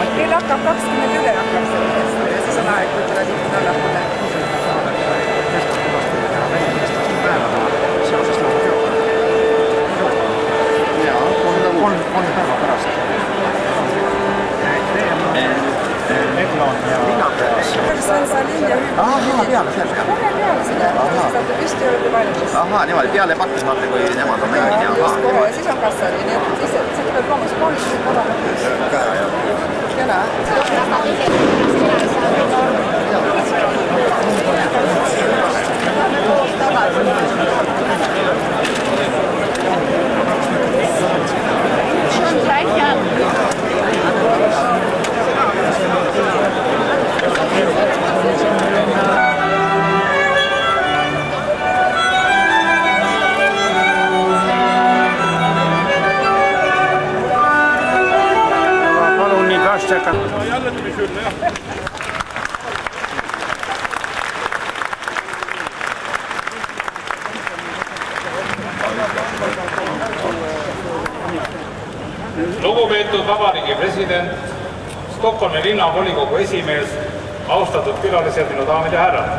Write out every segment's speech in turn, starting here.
Meil hakkab 20 üle hakkab sellest ja siis on aeg võtta liikuda allapoole. Kolm päeva pärast. Eglon ja Linnapeas. Kuidas on see linn ja hüüb? Linna peale, seal peale. Kohe peale seda, saate püsti juurde valmis. Niimoodi, peale pakkis vaata, kui nemad on mängid. Just kohe ja siis on kassari, nii et siis see tuleb loomas kooliks kodamatust. Kena. Palun nii kaastega. Jälle tuli küll, jah. Lugupeetud Vabariigi president, Stockholmi linnavolikogu esimees, austatud külalised, minu daamid ja härrad.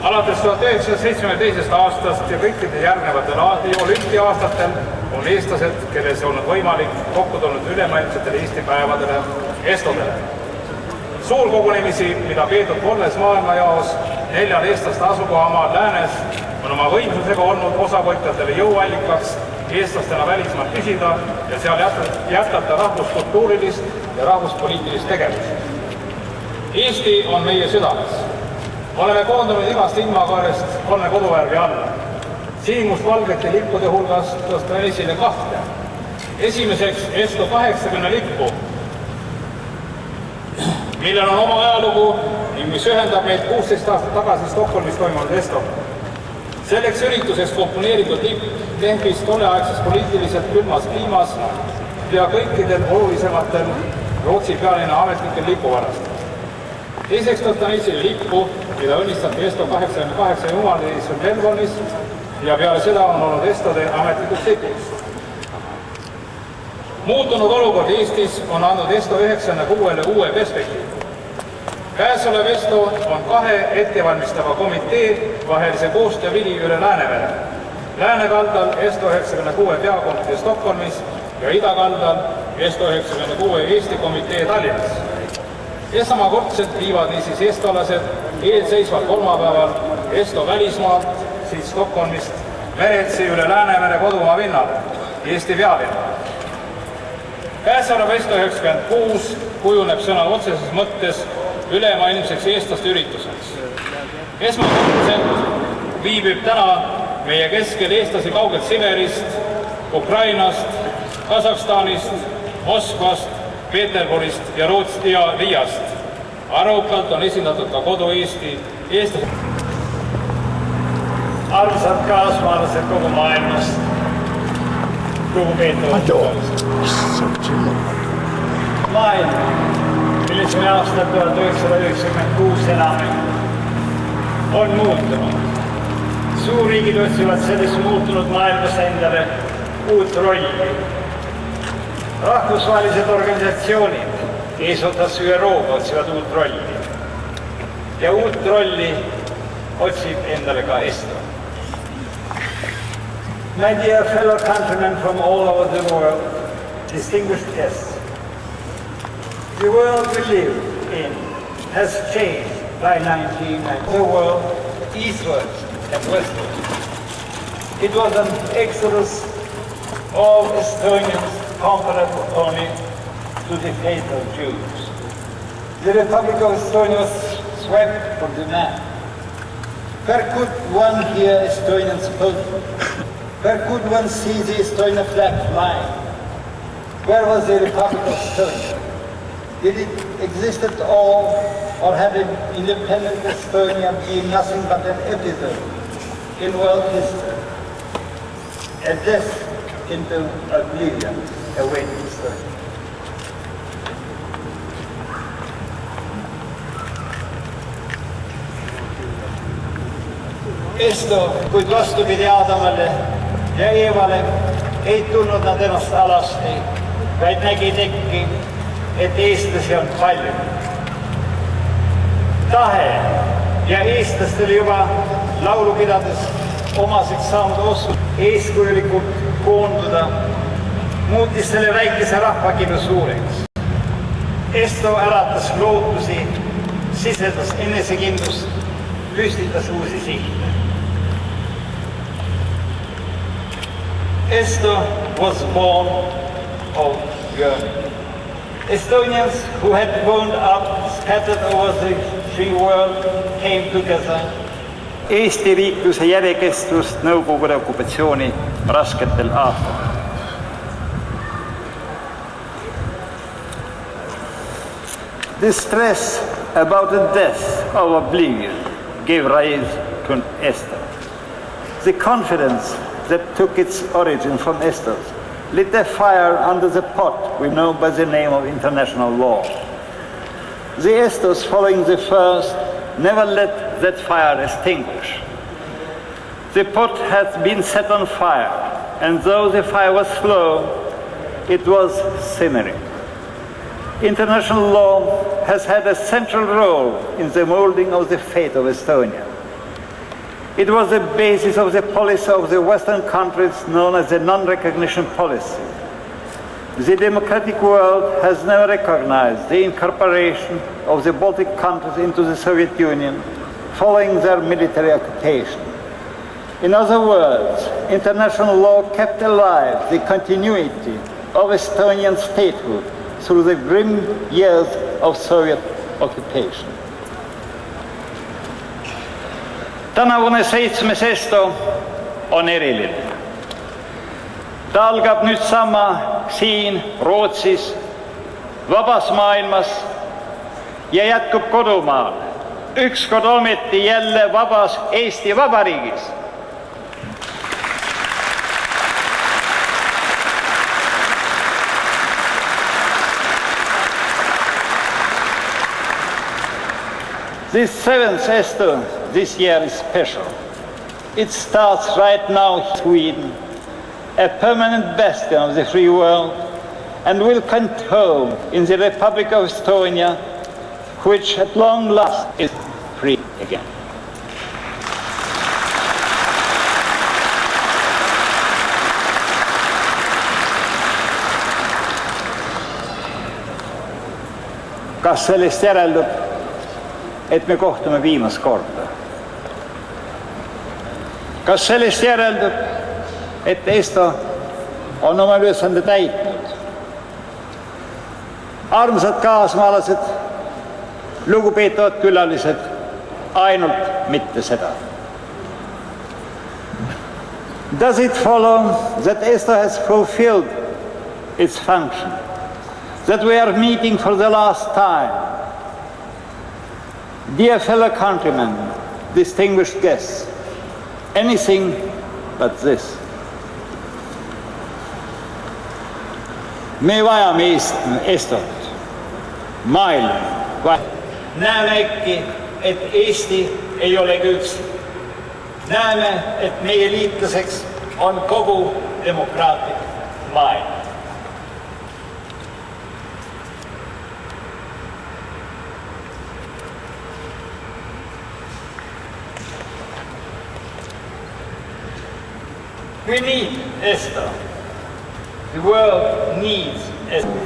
Alates 1972. aastast ja kõikide järgnevatel olümpia-aastatel on eestlased, kelles on võimalik kokku tulnud ülemaailmsetele Eesti päevadele, estodele. Suurkogunemisi, mida peetud 3 maailmajaos 4 eestlaste asukohamaal läänes, on oma võimsusega olnud osavõtjatele jõuallikaks eestlastena välismaal püsida ja seal jätkata rahvuskultuurilist ja rahvuspoliitilist tegevust. Eesti on meie südames. Oleme koondunud igast ilmakaarest 3 koduvärvi alla. Sinimustvalgete lippude hulgas tõstan esile 2. Esimeseks ESTO 80 lippu, millel on oma ajalugu ning mis ühendab meid 16 aastat tagasi Stockholmis toimunud ESTO-ga. Selleks ürituseks komponeeritud lipp tehvis tolleaegses poliitiliselt külmas kliimas ja kõikidel olulisematel Rootsi pealinna ametlikel lipuvarast. Teiseks tõstan esile lippu, mida õnnistati ESTO 88 jumaliliisel Melbourne'is ja peale seda on olnud ESTO-de ametlikud lipuks. Muutunud olukord Eestis on andnud ESTO 96-le uue perspektiivi. Käesolev ESTO on 2 ettevalmistava komitee vahelise koostöö vili üle Läänemere. Läänekaldal ESTO 96 peakomitee Stockholmis ja idakaldal ESTO 96 Eesti komitee Tallinnas. Esamakordselt viivad niisiis estolased eelseisval kolmapäeval ESTO välismaalt, siis Stockholmist, meretsi üle Läänemere kodumaa pinnale, Eesti pealinna. Käesolev ESTO 96 kujuneb sõna otseses mõttes ülemaailmseks eestlaste ürituseks. Esmakordselt viibib täna meie keskel eestlasi kaugelt Siberist, Ukrainast, Kasahstanist, Moskvast, Peterburist ja Riiast. Arvukalt on esindatud ka kodu-Eesti eestlased. Armsad kaasmaalased kogu maailmast, lugupeetud maailm, milles me aastal 1996 elame, on muutunud. Suurriigid otsivad selles muutunud maailmas endale uut rolli. Rahvusvahelised organisatsioonid eesotsas ÜRO-ga otsivad uut rolli. Ja uut rolli otsib endale ka ESTO. My dear fellow countrymen from all over the world, distinguished guests, the world we live in has changed by 1990. The world eastwards and westwards. It was an exodus of Estonians comparable only to the fate of Jews. The Republic of Estonia was swept from the map. Where could one hear Estonians spoken? Where could one see the Estonian flag flying? Where was the Republic of Estonia? Did it exist at all, or had an independent Estonia been nothing but an episode in world history? A death into oblivion awaiting Estonia. ESTO, kuid vastupidi Aadamale ja Eevale ei tulnud nad ennast alasti, vaid nägid äkki, et eestlasi on palju. Tahe ja eestlastele juba laulu pidades omaseks saanud oskus eeskujulikult koonduda muutis selle väikese rahvakilu suureks. Esto äratas lootusi, sisedas enesekindlust, püstitas uusi sihte. Esto was born of yearning. Estonians who had grown up scattered over the free world came together. Eesti riikluse järjekestvust Nõukogude okupatsiooni rasketel aastatel. The stress about the death of oblivion gave rise to Esto. The confidence that took its origin from Estos lit a fire under the pot we know by the name of international law. The Estos, following the first, never let that fire extinguish. The pot had been set on fire, and though the fire was slow, it was simmering. International law has had a central role in the molding of the fate of Estonia. It was the basis of the policy of the Western countries known as the non-recognition policy. The democratic world has never recognized the incorporation of the Baltic countries into the Soviet Union following their military occupation. In other words, international law kept alive the continuity of Estonian statehood through the grim years of Soviet occupation. Tänavune 7. Esto on eriline. Ta algab nüüd sama siin Rootsis, vabas maailmas ja jätkub kodumaal. Ükskord ometi jälle vabas Eesti Vabariigis. This 7th Esto this year is special. It starts right now in Sweden, a permanent bastion of the free world, and will come home in the Republic of Estonia, which at long last is free again. Kas sellest järeldub, et me kohtume viimast korda? Kas sellest järeldub, et Esto on oma ülesande täitnud? Armsad kaasmaalased, lugupeetavad külalised, ainult mitte seda. Does it follow that Esto has fulfilled its function? That we are meeting for the last time? Dear fellow countrymen, distinguished guests, anything but this. Me vajame Estot. Maailm vajab. Näeme äkki, et Eesti ei olegi üksi. Näeme, et meie liitlaseks on kogu demokraatlik maailm. We need Esto. The world needs Esto.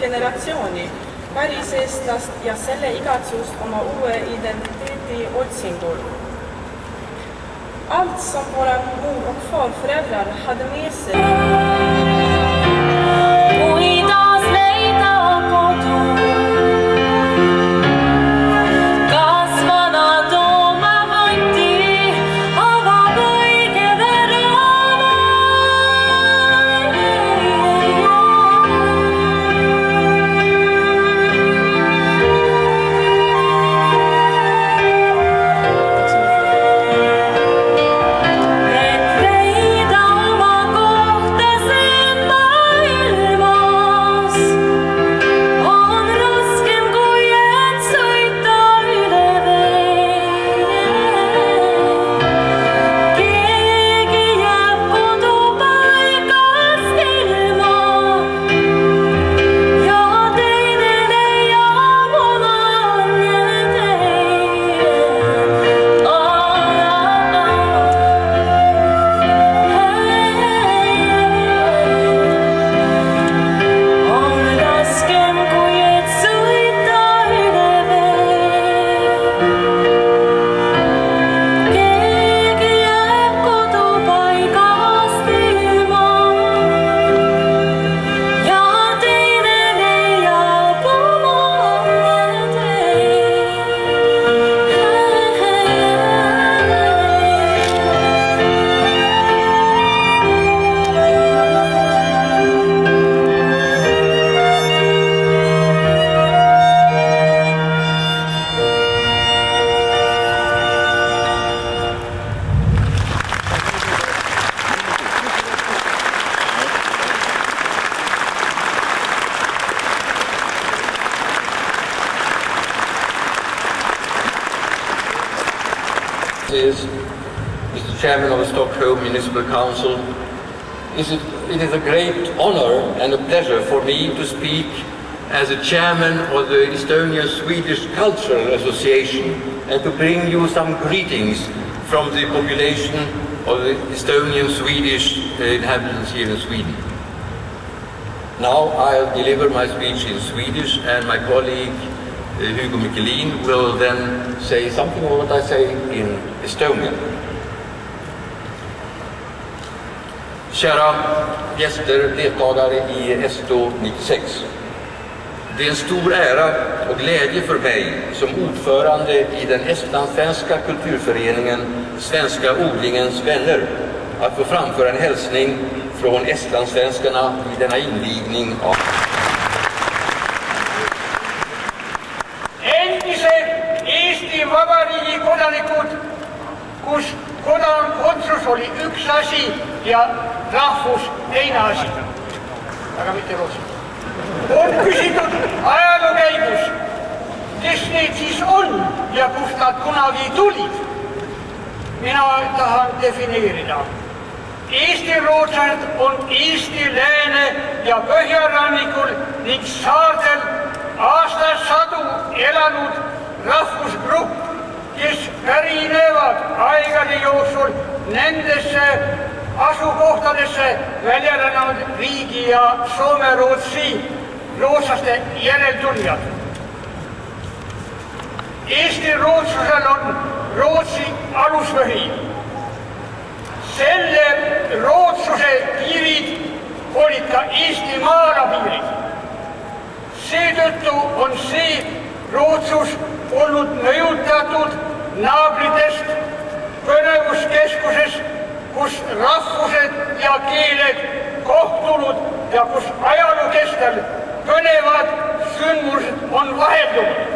generatsiooni väliseestlast ja selle igatsust oma uue identiteeti otsingul. Allt som våra mor- och farföräldrar hade med sig. Et leida oma kohta see Excellencies, Mr. Chairman of the Stockholm Municipal Council, it is a great honor and a pleasure for me to speak as a chairman of the Estonian-Swedish Cultural Association and to bring you some greetings from the population of the Estonian-Swedish inhabitants here in Sweden. Now I'll deliver my speech in Swedish, and my colleague Hugo Mikkelin will then say something of what I say in Estonian. Kära gäster, deltagare i Esto 96. Det är en stor ära och glädje för mig som ordförande i den estlandssvenska kulturföreningen Svenska odlingens vänner att få framföra en hälsning från estlandssvenskarna vid denna invigning av Endise Eesti Vabariigi kodanikud, kus kodakondsus oli üks asi ja rahvus teine asi. Aga mitte Rootsi. On küsitud ajaloo käigus, kes need siis on ja kust nad kunagi tulid. Mina tahan defineerida. Eesti rootsad on Eesti lääne ja põhjarannikul ning saartel aastasadu elanud rahvusgrupp, kes pärinevad aegade jooksul nendesse asukohtadesse väljanenud riigi ja Soome-Rootsi rootslaste järeltulijad. Eesti rootslasel on Rootsi alusvõhi. Selle rootsluse piirid olid ka Eesti maalapiirid. Seetõttu on see rootsus olnud mõjutatud naabritest põnevuskeskuses, kus rahvused ja keeled kohtunud ja kus ajaloo kestel põnevad sündmused on vaheldunud.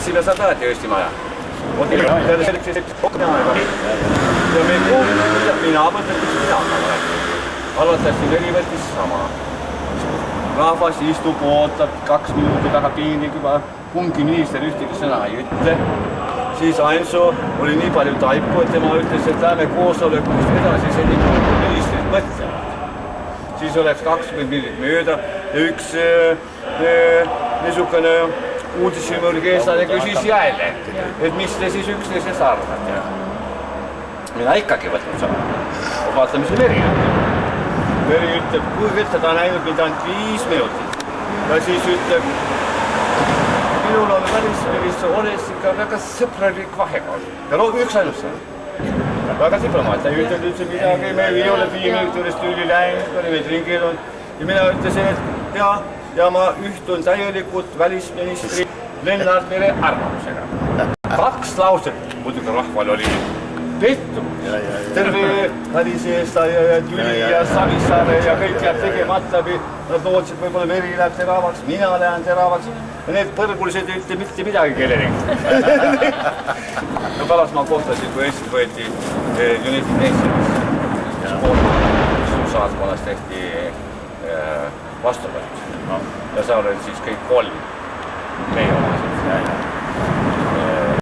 võtsime seda ka, et Eesti maja. Peale selleks, et ja me mina mõtlesin, mina olen. Alatästi neli võttis sama. Rahvas istub, ootab 2 minutit väga piinlik juba. Kumbki minister ühtegi sõna ei ütle. Siis Ainso oli nii palju taipu, et tema ütles, et lähme koosolekust edasi seni ministrid mõtlevad. Siis oleks 20 minutit mööda ja üks niisugune uudissimõrgi eestlane küsis jälle, et mis te siis üksteisest arvate. Mina ikkagi võtnud sama. Vaata, mis see Meri ütleb. Meri ütleb, kui ta on näinud mind ainult 5 minutit. Ja siis ütleb, minul on välisminister Oles ikka väga sõpralik vahekord. Ja üks ainult see. Väga diplomaat. Ta ei ütelnud üldse midagi, me ei ole 5 minutit juurest üli läinud, oli meid ringil olnud. Ja mina ütlesin, et ja ma ühtun täielikult välisministri Lennart Mere arvamusega. 2 lauset, muidugi rahval oli pettu. Terve väliseestaja, Jüli ja Savisaare ja kõik jääb tegemata. Nad lootsid, võib-olla Meri läheb teravaks, mina lähen teravaks. Ja need põrgulised ei ütle mitte midagi kellelegi. No pärast ma kohtasin, kui Eestis võeti United Nations. Suursaatkonnas tehti vastuvõtt. Ja seal olid siis kõik 3 meie omasid.